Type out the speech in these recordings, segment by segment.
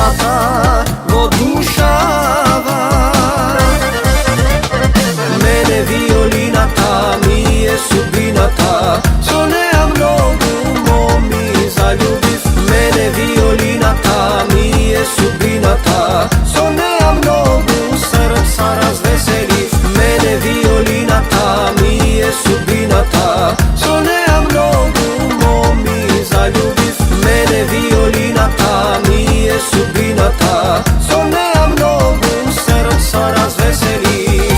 vrata odušava. Mene violina ta mi je sudbina ta, co nemam nogu momi zaljubiv. Mene violina ta mi je sudbina ta, co nemam nogu srca razveseliv. Mene violina ta mi je sudbina ta, co nemam nogu momi zaljubiv. Mene violina ta mi je sudbina ta, co nemam nogu srca razveseliv.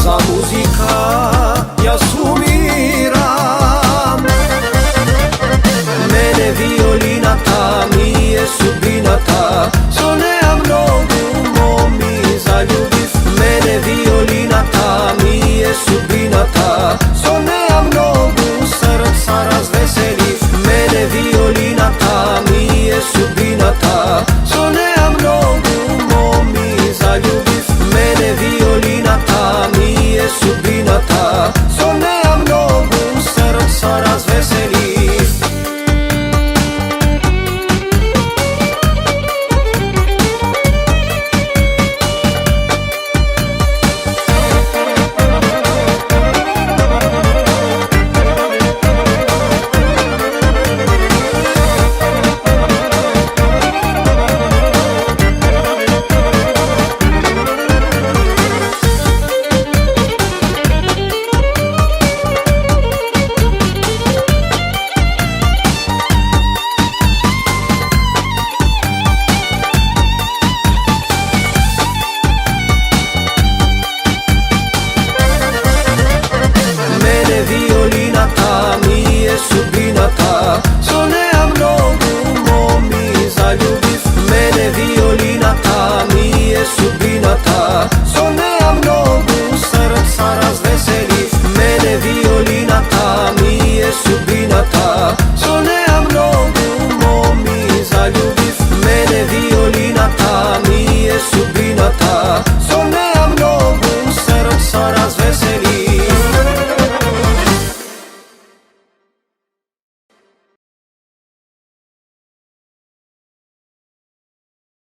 Za muzika ja sumiram. Mene violina ta mi je sudbina ta, co nemam nogu momi zaljubiv.